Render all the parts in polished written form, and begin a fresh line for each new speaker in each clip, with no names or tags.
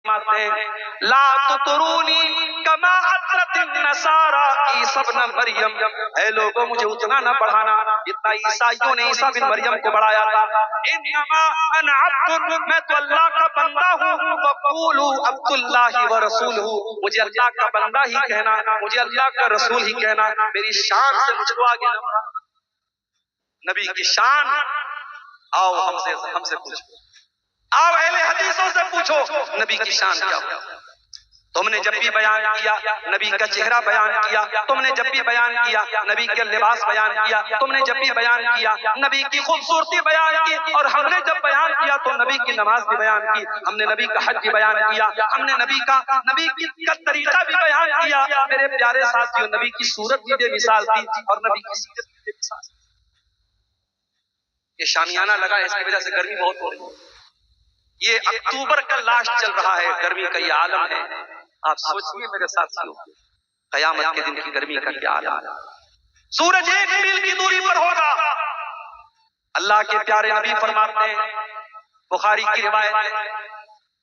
فرماتے ہیں لا تطرونی کما اطرت النصارى عیسی ابن مریم، اے لوگوں مجھے اتنا نہ بڑھانا جتنا عیسائیوں نے عیسیٰ بن مریم کو بڑھایا تھا. انما انا عبد، میں تو اللہ کا بندہ ہوں. وقولوا عبد اللہ ورسولہ، مجھے اللہ کا بندہ ہی کہنا، مجھے اللہ کا رسول ہی کہنا. میری شان سے مجھ کو آگے نہ بڑھا. نبی کی شان، آؤ ہم سے پوچھو، آؤ اہل حدیثوں سے پوچھو نبی کی شان کیا ہو. تم نے جب بھی بیان کیا نبی کا چہرہ بیان کیا، تم نے جب بھی بیان کیا نبی کے لباس بیان کیا، تم نے جب بھی بیان کیا نبی کی خوبصورتی بیان کی، اور ہم نے جب بیان کیا تو نبی کی نماز بھی بیان کی، ہم نے نبی کا حج بھی بیان کیا، ہم نے نبی کا طریقہ بھی بیان کیا. میرے پیارے ساتھیوں، نبی کی صورت بھی بے مثال تھی اور نبی کی سیرت بھی بے مثال تھی. یہ شامیانہ لگا ہے، اس کی وجہ سے گرمی بہت ہو رہی ہے. یہ اکتوبر کا لاسٹ چل رہا ہے، گرمی کا یہ عالم ہے. آپ سوچئے میرے ساتھیوں، قیامت کے دن کی گرمی کا کیا عالم ہے. سورج 1 میل کی دوری پر ہوگا. اللہ کے پیارے نبی فرماتے ہیں، بخاری کی روایت ہے،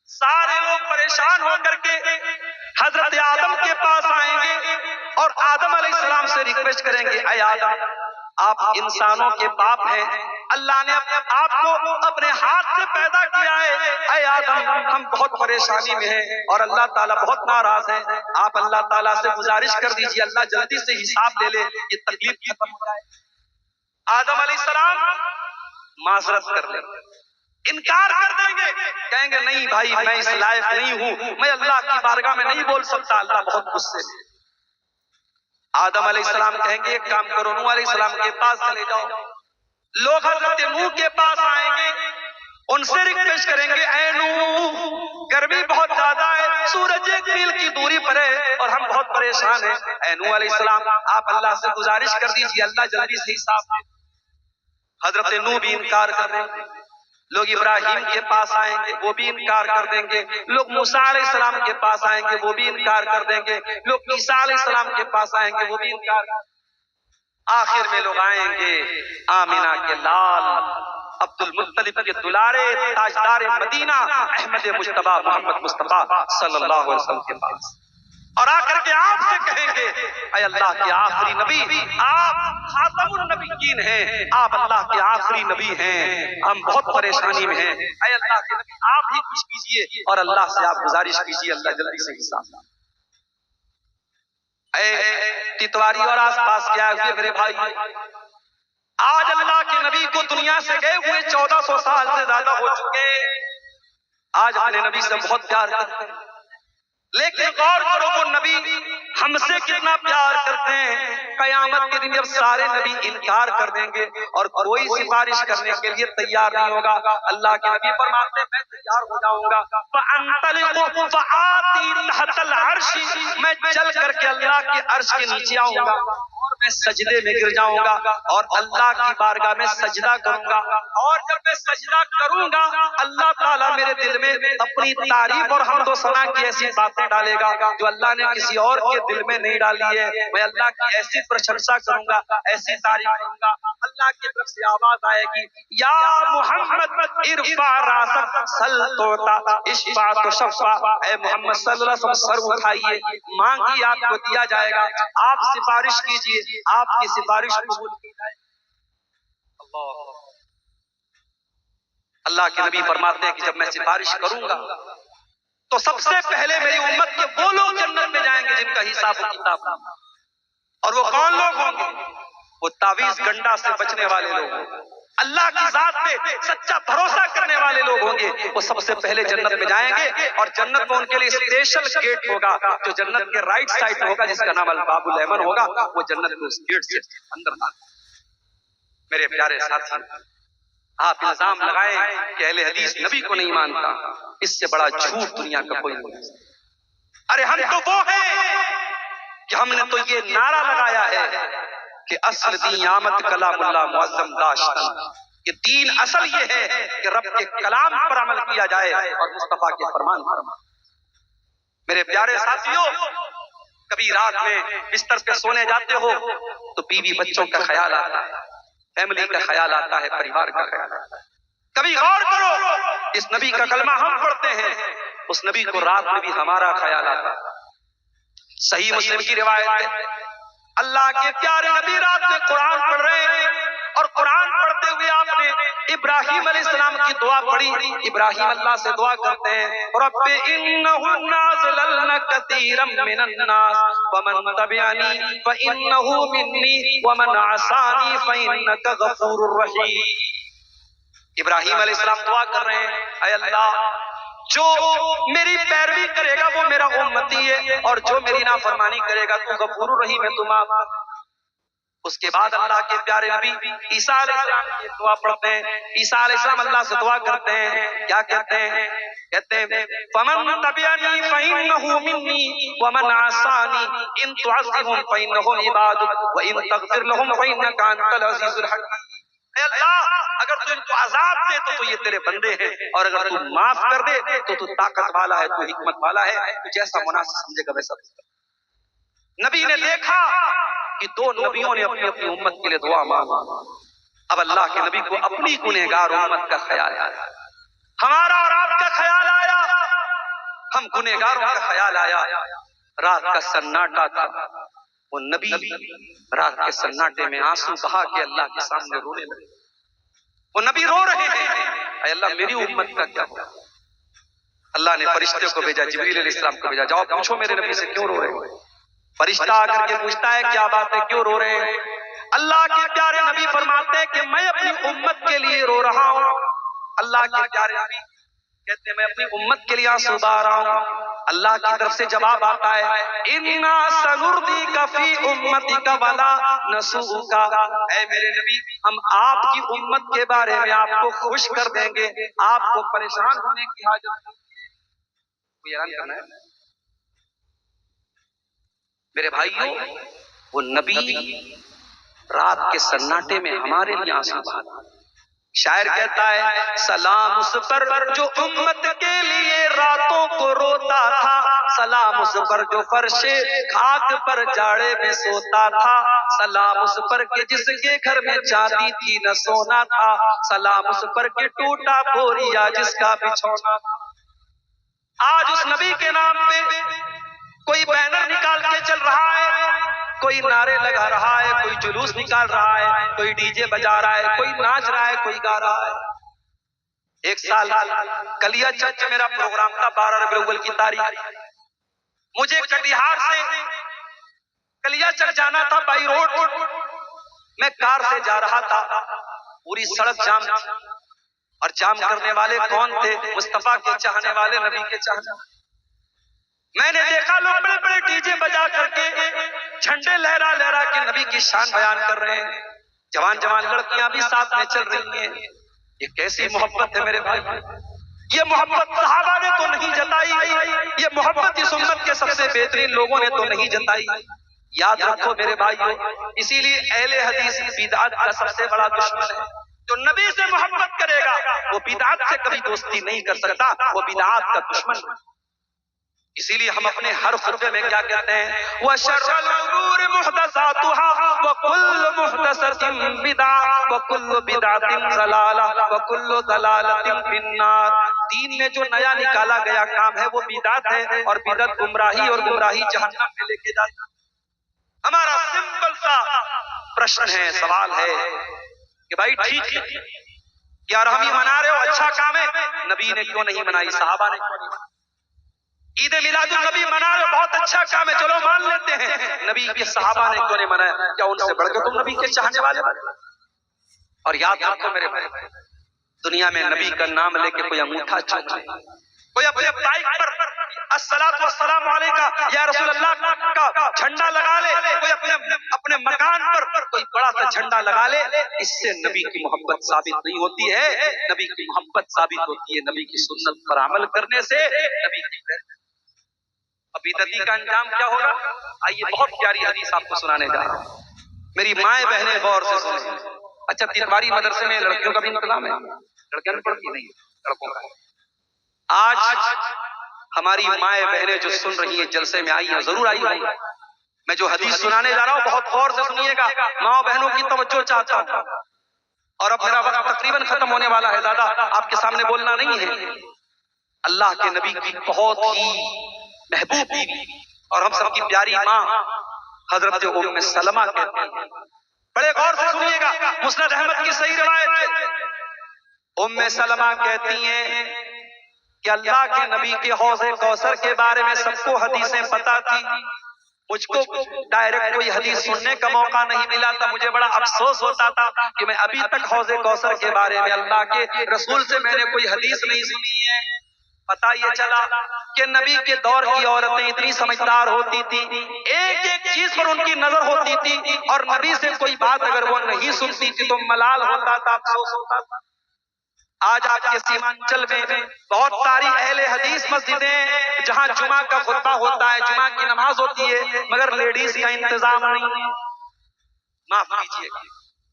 سارے لوگ پریشان ہو کر کے حضرت آدم کے پاس آئیں گے اور آدم علیہ السلام سے ریکویسٹ کریں گے، اے آدم، آپ انسانوں کے باپ ہیں، اللہ نے آپ کو اپنے ہاتھ سے پیدا کیا ہے. اے آدم، ہم بہت پریشانی میں ہیں اور اللہ تعالیٰ بہت ناراض ہے. آپ اللہ تعالیٰ سے گزارش کر دیجئے اللہ جلدی سے حساب لے لے، یہ تکلیف ختم ہو جائے. آدم علیہ السلام معذرت کر لیں گے، انکار کر دیں گے، کہیں گے نہیں بھائی میں اس لائق نہیں ہوں، میں اللہ کی بارگاہ میں نہیں بول سکتا، اللہ بہت غصے میں. آدم علیہ السلام کہیں گے ایک کام کرو، نوح علیہ السلام کے پاس چلے جاؤ. لوگ حضرت نوح کے پاس آئیں گے، ان سے ریکویسٹ کریں گے، اے نوح گرمی بہت زیادہ ہے، سورج 1 میل کی دوری پر ہے اور ہم بہت پریشان ہیں. اے نوح علیہ السلام، آپ اللہ سے گزارش کر دیجئے اللہ جلدی سے حساب لے. حضرت نوح بھی انکار کر دیں گے. لوگ ابراہیم کے پاس آئیں گے، وہ بھی انکار کر دیں گے. لوگ موسیٰ علیہ السلام کے پاس آئیں گے، وہ بھی انکار کر دیں گے. لوگ عیسیٰ علیہ السلام کے پاس آئیں گے، وہ بھی انکار کر دیں گے. آخر میں لوگ آئیں گے آمینہ کے لال، عبد المطلب کے دلارے، تاجدار مدینہ، احمد مجتبیٰ محمد مصطفیٰ صلی اللہ علیہ وسلم کے پاس، اور آ کر کے آپ سے کہیں گے، اے اللہ کے آخری نبی، آپ خاتم النبیین ہیں، آپ اللہ کے آخری نبی ہیں، ہم بہت پریشانی میں ہیں. اے اللہ کے نبی، آپ ہی کچھ کیجئے اور اللہ سے آپ گزارش کیجئے اللہ جلدی سے حساب. اے تتواری اور آس پاس کیا ہوئے میرے بھائی، آج اللہ کے نبی کو دنیا سے گئے ہوئے 1400 سال سے زیادہ ہو چکے. آج اپنے نبی سے بہت پیار کرتے ہیں، لیکن غور کرو وہ نبی ہم سے کتنا پیار کرتے ہیں. قیامت کے دن جب سارے نبی انکار کر دیں گے اور کوئی سفارش کرنے کے لیے تیار نہیں ہوگا، اللہ کے نبی فرماتے ہیں میں تیار ہو جاؤں گا. فَأَنْطَلِقُ فَآتِي تَحْتَ الْعَرْشِ، میں چل کر کے اللہ کے عرش کے نیچے آؤں گا اور میں سجدے میں گر جاؤں گا اور اللہ کی بارگاہ میں سجدہ کروں گا. اور جب میں سجدہ کروں گا اللہ تعالیٰ میرے دل میں اپنی تعریف اور حمد و ثنا کی ایسی باتیں ڈالے گا جو اللہ نے کسی اور کے دل میں نہیں ڈالی ہے. میں اللہ کی ایسی پرشنسا کروں گا، ایسی تعریف کروں گا، اللہ کی طرف سے آواز آئے گی، یا محمد ارفع راسک سل توتا اشفع تشفع. اے محمد صلی اللہ علیہ وسلم سر اٹھائیے، مانگیے آپ کو دیا جائے گا، آپ سفارش کیجئے آپ کی سفارش قبول کی جائے. اللہ کے نبی فرماتے ہیں کہ جب میں سفارش کروں گا تو سب سے پہلے میری امت کے وہ لوگ جنت میں جائیں گے جن کا حساب و کتاب، اور وہ کون لوگ ہوں گے؟ وہ تعویذ گنڈا سے بچنے والے لوگ ہوں گے، اللہ کی ذات پہ سچا بھروسہ کرنے والے لوگ ہوں گے. وہ سب سے پہلے جنت میں جائیں گے اور جنت میں ان کے لیے اسپیشل گیٹ ہوگا جو جنت کے رائٹ سائڈ میں ہوگا، جس کا نام الباب الایمن ہوگا. وہ جنت کے اس گیٹ سے اندر آ. میرے پیارے ساتھی، آپ الزام لگائیں کہ اہل حدیث نبی کو نہیں مانتا، اس سے بڑا جھوٹ دنیا کا کوئی نہیں. ارے ہم تو وہ ہیں کہ ہم نے تو یہ نعرہ لگایا ہے کہ اصل دین آمد کلام اللہ معظم داشتن. یہ دین اصل یہ ہے کہ رب کے کلام پر عمل کیا جائے اور مصطفیٰ کے فرمان پر. میرے پیارے ساتھیوں، کبھی رات میں بستر پہ سونے جاتے ہو تو بیوی بچوں کا خیال آتا ہے، فیملی کا خیال آتا ہے، پریوار کا خیال آتا ہے. کبھی غور کرو، اس نبی کا کلمہ ہم پڑھتے ہیں اس نبی کو رات میں بھی ہمارا خیال آتا. صحیح مسلم کی روایت ہے، اللہ کے پیارے نبی رات میں قرآن پڑھ رہے ہیں اور قرآن پڑھتے ہوئے آپ نے ابراہیم علیہ السلام کی دعا پڑھی. ابراہیم اللہ سے دعا کرتے ہیں، رب انہن ضللن کثیرا من الناس ومن تبعنی فانہ منی ومن عصانی فانک غفور رحیم. ابراہیم علیہ السلام دعا کر رہے ہیں، اے اللہ جو میری پیروی کرے گا وہ میرا امتی ہے، اور جو میری نافرمانی کرے گا تو غفور رحیم ہے، تم آپ. اس کے بعد اللہ کے پیارے نبی عیسیٰ علیہ السلام کی دعا پڑھتے ہیں. عیسیٰ علیہ السلام اللہ سے دعا کرتے ہیں، کیا کہتے ہیں؟ کہتے ہیں فمن تبعنی فانہ منی ومن عصانی ان تعذبهم فانهم عبادک وان تغفر لهم فانک انت العزیز الحکیم. اے اللہ اگر تو ان کو عذاب دے تو یہ تیرے بندے ہیں، اور اگر تو معاف کر دے تو طاقت والا ہے، تو حکمت والا ہے، تو جیسا مناسب سمجھے گا ویسا. نبی نے دیکھا کہ دو نبیوں نے اپنی اپنی امت کے لیے دعا مانگی. اب اللہ کے نبی کو اپنی گنہگار امت کا خیال آیا، ہمارا اور آپ کا خیال آیا، ہم گنہگاروں کا خیال آیا. رات کا سناٹا تھا، وہ نبی رات کے سناٹے میں آنسو بہا کے اللہ کے سامنے رونے لگے. وہ نبی رو رہے ہیں، اے اللہ میری امت کا کیا ہوا؟ اللہ نے فرشتے کو بھیجا، جبریل علیہ السلام کو بھیجا، جاؤ پوچھو میرے نبی سے کیوں رو رہے ہیں. فرشتہ آ کر کے پوچھتا ہے کیا بات ہے، کیوں رو رہے ہیں؟ اللہ کے پیارے نبی فرماتے ہیں کہ میں اپنی امت کے لیے رو رہا ہوں. اللہ کے پیارے نبی کہتے ہیں میں اپنی امت کے لیے آنسو بہا رہا ہوں. اللہ کی طرف سے جواب آتا ہے اِنَّا سَنُرْضِيكَ فِي أُمَّتِكَ وَلَا نَسُوءُكَ. اے میرے نبی ہم آپ کی امت کے بارے میں آپ کو خوش کر دیں گے، آپ کو پریشان ہونے کی حاجت نہیں. میرے بھائیوں وہ نبی رات کے سناٹے میں ہمارے لیے آنسو بہاتا. شاعر کہتا ہے سلام اس پر جو امت کے لیے راتوں کو روتا تھا، سلام اس پر جو فرش خاک پر جاڑے میں سوتا تھا، سلام اس پر کہ جس کے گھر میں چاندی تھی نہ سونا تھا، سلام اس پر کہ ٹوٹا بوریا جس کا بچھونا تھا. آج اس نبی کے نام پہ کوئی بینر نکال کے چل رہا ہے، کوئی نعرے لگا رہا ہے، کوئی جلوس نکال رہا ہے، کوئی ڈی جے بجا رہا ہے، کوئی ناچ رہا ہے، کوئی گا رہا ہے. ایک سال کلیا چرچ میں میرا پروگرام تھا 12 ربیع الاول کی تاریخ. مجھے کٹیہار سے کلیا چرچ جانا تھا بائی روڈ. میں کار سے جا رہا تھا، پوری سڑک جام تھی، اور جام کرنے والے کون تھے؟ مصطفیٰ کے چاہنے والے، نبی کے چاہنے والے. میں نے دیکھا لوگ بڑے بڑے ڈی جے بجا کر کے جھنڈے لہرا لہرا کے نبی کی شان بیان کر رہے ہیں. جوان جوان لڑکیاں بھی ساتھ میں چل رہی ہیں. یہ کیسی محبت ہے میرے بھائی؟ یہ محبت صحابہ نے تو نہیں جتائی، یہ محبت اس امت کے سب سے بہترین لوگوں نے تو نہیں جتائی. یاد رکھو میرے بھائیوں، اسی لیے اہل حدیث بدعت کا سب سے بڑا دشمن ہے. جو نبی سے محبت کرے گا وہ بدعت سے کبھی دوستی نہیں کر سکتا، وہ بدعت کا دشمن ہے. اسی لیے ہم اپنے ہر خطبے میں کیا کہتے ہیں؟ وَشَرَّ الْأُمُورِ مُحْدَثَاتُهَا وَكُلُّ مُحْدَثَةٍ بِدْعَةٌ وَكُلُّ بِدْعَةٍ ضَلَالَةٌ وَكُلُّ ضَلَالَةٍ فِي النَّارِ. دین میں جو نیا نکالا گیا کام ہے وہ بدعت ہے، اور بدعت گمراہی، اور گمراہی جہنم میں لے کے جاتی ہے. ہمارا سمپل سا پرشن ہے، سوال ہے کہ بھائی ٹھیک ہے 11ویں منا رہے ہو، اچھا کام ہے، نبی نے کیوں نہیں منائی، صحابہ نے کیوں نہیں منائی؟ عید میلاد النبی منا رہے ہو، بہت اچھا کام ہے، چلو مان لیتے ہیں، نبی کے صحابہ نے کیوں نہیں منایا؟ کیا ان سے بڑھ کے تم نبی کے چاہنے والے؟ اور یاد رکھو میرے بھائی، دنیا میں نبی کا نام لے کے کوئی انگوٹھا چومے، کوئی اپنے بائک پر الصلاۃ والسلام علیکہ یا رسول اللہ کا جھنڈا لگا لے، کوئی اپنے مکان پر کوئی بڑا سا جھنڈا لگا لے، اس سے نبی کی محبت ثابت نہیں ہوتی ہے. نبی کی محبت ثابت ہوتی ہے نبی کی سنت پر عمل کرنے سے. نبی کی بدعتی کا انجام کیا ہوگا؟ آئیے بہت پیاری حدیث آپ کو سنانے جا رہا ہوں. میری مائیں بہنیں غور سے سنیں. اچھا تیتواری مدرسے میں لڑکیوں کا بھی انتظام ہے؟ لڑکیاں نہیں پڑھتی؟ نہیں، لڑکوں کا. آج ہماری مائیں بہنیں جو سن رہی ہیں جلسے میں آئی ہیں، ضرور آئی ہوں. میں جو حدیث سنانے جا رہا ہوں بہت غور سے سنیے گا، ماں بہنوں کی توجہ چاہتا ہوں. اور اب میرا وقت تقریباً ختم ہونے والا ہے، زیادہ آپ کے سامنے بولنا نہیں ہے. اللہ کے نبی کی بہت ہی محبوب بیوی اور ہم سب کی پیاری ماں حضرت ام سلمہ کہتے ہیں. بڑے غور سے سنیے گا، مسند احمد کی صحیح روایت ہے. ام سلمہ کہتی ہیں کہ اللہ کے نبی کے حوض کوثر کے بارے میں سب کو حدیثیں پتہ تھی، مجھ کو ڈائریکٹ کوئی حدیث سننے کا موقع نہیں ملا تھا. مجھے بڑا افسوس ہوتا تھا کہ میں ابھی تک حوض کوثر کے بارے میں اللہ کے رسول سے میں نے کوئی حدیث نہیں سنی ہے. پتہ یہ چلا کہ نبی کے دور کی عورتیں اتنی سمجھدار ہوتی تھی، ایک ایک چیز پر ان کی نظر ہوتی تھی، اور نبی سے کوئی بات اگر وہ نہیں سنتی تھی تو ملال ہوتا تھا، افسوس ہوتا تھا. آج آپ کے سیمانچل میں بہت ساری اہل حدیث مسجدیں جہاں جمعہ کا خطبہ ہوتا ہے، جمعہ کی نماز ہوتی ہے، مگر لیڈیز کا انتظام نہیں ہے. معاف کیجیے گا،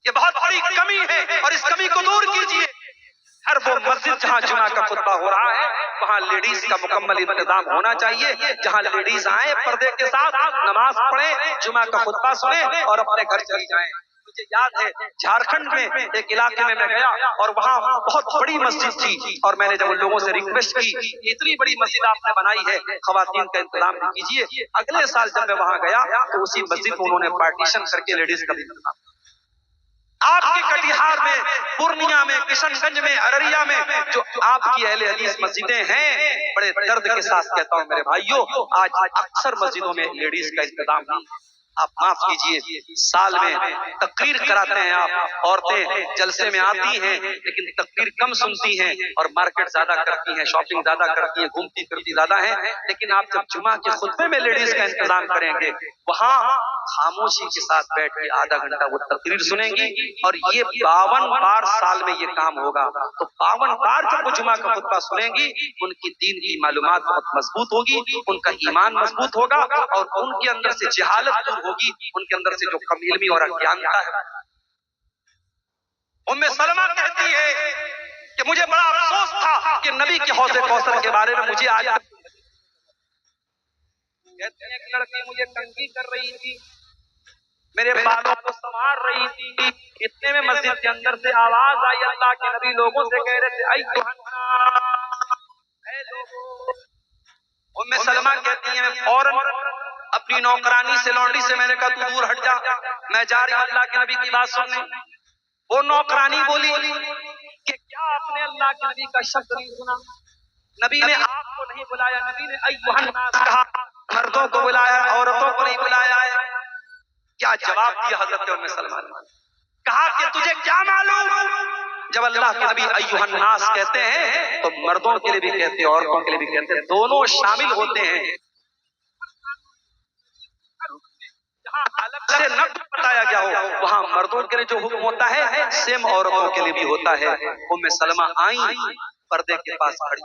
یہ بہت بڑی کمی ہے اور اس کمی کو دور کیجیے. ہر وہ مسجد جہاں جمعہ کا خطبہ ہو رہا ہے وہاں لیڈیز کا مکمل انتظام ہونا چاہیے. جہاں لیڈیز آئیں پردے کے ساتھ، نماز پڑھیں، جمعہ کا خطبہ سنیں اور اپنے گھر چلی جائیں. مجھے یاد ہے جھارکھنڈ میں ایک علاقے میں گیا اور وہاں بہت بڑی مسجد تھی، اور میں نے جب ان لوگوں سے ریکویسٹ کی اتنی بڑی مسجد آپ نے بنائی ہے، خواتین کا انتظام بھی کیجیے. اگلے سال جب میں وہاں گیا تو اسی مسجد میں انہوں نے پارٹیشن کر کے لیڈیز کا بھی انتظام. آپ کے کٹیہار میں، پورنیہ میں، کشن گنج میں، ارریہ میں جو آپ کی اہل حدیث مسجدیں ہیں، بڑے درد کے ساتھ کہتا ہوں میرے بھائیوں، آج اکثر مسجدوں میں لیڈیز کا انتظام نہیں. آپ معاف کیجئے، سال میں تقریر کراتے ہیں آپ، عورتیں جلسے میں آتی ہیں لیکن تقریر کم سنتی ہیں اور مارکیٹ زیادہ کرتی ہیں، شاپنگ زیادہ کرتی ہیں، گھومتی پھرتی زیادہ ہیں. لیکن آپ جب جمعہ کے خطبے میں لیڈیز کا انتظام کریں گے، وہاں خاموشی کے ساتھ بیٹھ کے آدھا گھنٹہ وہ تقریر سنیں گی، اور یہ 52 بار سال میں یہ کام ہوگا. تو 52 بار جب وہ جمعہ کا خطبہ سنیں گی، ان کی دین کی معلومات بہت مضبوط ہوگی، ان کا ایمان مضبوط ہوگا، اور ان کے اندر سے جہالت دور ہوگی، ان کے اندر سے جو کم علمی اور اجانتا ہے. ام سلمہ کہتی ہے کہ مجھے بڑا افسوس تھا کہ نبی کے حوض کوثر کے بارے میں مجھے آج کہتے ہیں کہ لڑکی مجھے تنگی کر رہی تھی، میرے بالوں کو سنوار رہی تھی. اتنے میں مسجد کے اندر سے آواز آئی، اللہ کے نبی لوگوں سے کہہ رہے تھے اے لوگوں. ام سلمہ کہتی ہیں میں فوراً اپنی نوکرانی سے، لونڈی سے میں نے کہا تو دور ہٹ جا، میں جا رہی ہوں اللہ کے نبی کی بات سننے. وہ نوکرانی بولی کہ کیا آپ نے اللہ کے نبی کا شبد نہیں سنا؟ نبی نے آپ کو نہیں بلایا، نبی نے ایھا الناس کہا، مردوں کو بلایا، عورتوں کو نہیں بلایا ہے. کیا جواب دیا حضرت ام سلمہ نے؟ کہا کہ تجھے کیا معلوم، جب اللہ کے نبی ایھا الناس کہتے ہیں تو مردوں کے لیے بھی کہتے ہیں، عورتوں کے لیے بھی کہتے ہیں، دونوں شامل ہوتے ہیں. جہاں الگ سے نہ بتایا گیا ہو وہاں مردوں کے لیے جو حکم ہوتا ہے سیم عورتوں کے لیے بھی ہوتا ہے. ام سلمہ آئیں، پردے کے پاس کھڑی،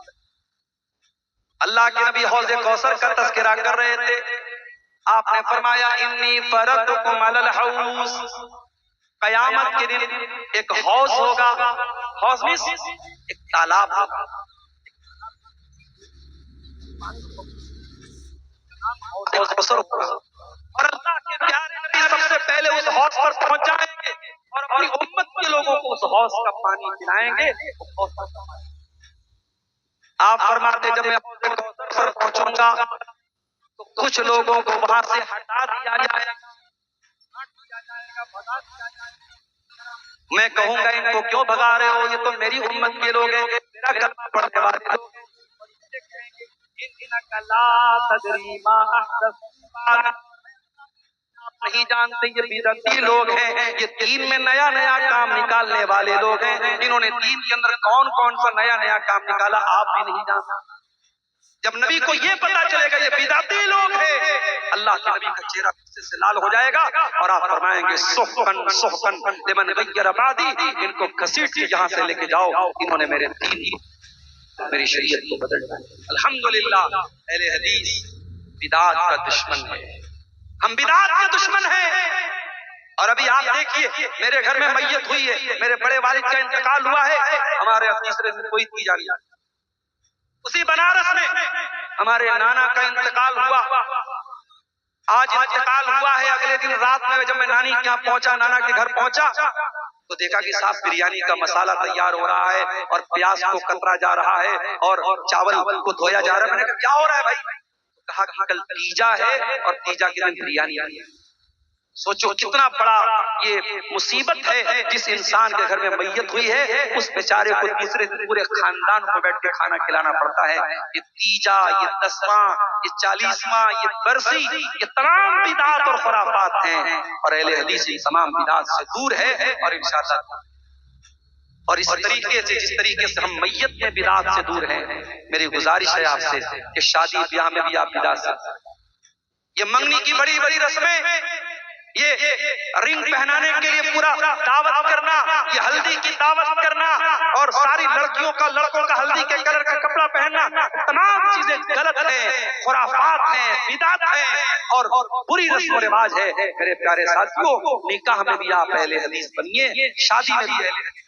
اللہ کے نبی حوض کوثر کا تذکرہ کر رہے تھے. آپ نے فرمایا انی فرضتکم علی الحوض، قیامت کے دن ایک حوض ہوگا. حوض میں ایک تالاب ہوگا، حوض کوثر ہوگا، اور اللہ کے پیارے نبی سب سے پہلے اس حوض پر پہنچ جائیں گے اور اپنی امت کے لوگوں کو اس حوض کا پانی پلائیں گے. آپ فرماتے جب میں حوض کوثر پر پہنچوں گا تو کچھ لوگوں کو وہاں سے ہٹا دیا جائے گا، میں کہوں گا ان کو کیوں بھگا رہے ہو، یہ تو میری امت کے لوگ ہیں، میرا کلمہ پڑھنے والے لوگ ہیں. انک لا تدری ما احدث، نہیں جانتے یہ بدعتی لوگ ہیں، یہ دین میں نیا نیا کام نکالنے والے لوگ ہیں. انہوں نے دین کے اندر کون کون سا نیا نیا کام نکالا آپ بھی نہیں جانتے. جب نبی کو یہ پتا چلے گا یہ بدعتی لوگ ہیں، اللہ کے نبی کا چہرہ غصے سے لال ہو جائے گا اور آپ فرمائیں گے سحقن سحقن لمن غیر بعدی، ان کو گھسیٹ کے یہاں سے لے کے جاؤ، انہوں نے میرے دین میری شریعت کو بدل ڈالا. الحمدللہ اہل حدیث بدعات کا دشمن ہے، ہم بدعات کے دشمن ہیں. اور ابھی آپ دیکھیے میرے گھر میں میت ہوئی ہے، میرے بڑے والد کا انتقال ہوا ہے، ہمارے تیسرے دن کوئی تھی جاری. اسی بنارس میں ہمارے نانا کا انتقال ہوا، آج انتقال ہوا ہے. اگلے دن رات میں جب میں نانی کے یہاں پہنچا، نانا کے گھر پہنچا تو دیکھا کہ صاحب بریانی کا مسالہ تیار ہو رہا ہے اور پیاز کو کترا جا رہا ہے اور چاول کو دھویا جا رہا ہے. میں نے کہا کیا ہو رہا ہے بھائی؟ کہا کہ کل تیجا ہے اور تیجا کے دن بریانی آئی ہے. سوچو کتنا بڑا یہ مصیبت ہے. جس انسان کے گھر میں میت ہوئی ہے اس بیچارے کو تیسرے پورے خاندان کو بیٹھ کے کھانا کھلانا پڑتا ہے. یہ تیجا، یہ 10واں، یہ 40واں، یہ برسی، یہ تمام بدعات اور خرافات ہیں اور اہل حدیث ان تمام بدعات سے دور ہے. اور انشاءاللہ اور اس طریقے سے جس طریقے سے ہم میت میں بدعات سے دور ہیں، میری گزارش ہے آپ سے کہ شادی بیاہ میں بھی آپ بدعات سے. یہ منگنی کی بڑی بڑی رسمیں، یہ رنگ پہنانے کے لیے پورا دعوت کرنا، یہ ہلدی کی دعوت کرنا اور ساری لڑکیوں کا لڑکوں کا ہلدی کے کلر کا کپڑا پہننا، تمام چیزیں غلط ہیں، خرافات ہیں، بدعت ہیں اور بری رسم و رواج ہے. میرے پیارے ساتھیوں، نکاح میں بھی آپ اہل حدیث بنیے، شادی میں بھی اہل حدیث،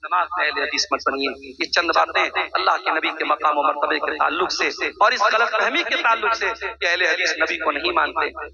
نماز میں اہل حدیث مت بنیے. یہ چند باتیں اللہ کے نبی کے مقام و مرتبے کے تعلق سے اور اس غلط فہمی کے تعلق سے کہ اہل حدیث نبی کو نہیں مانتے.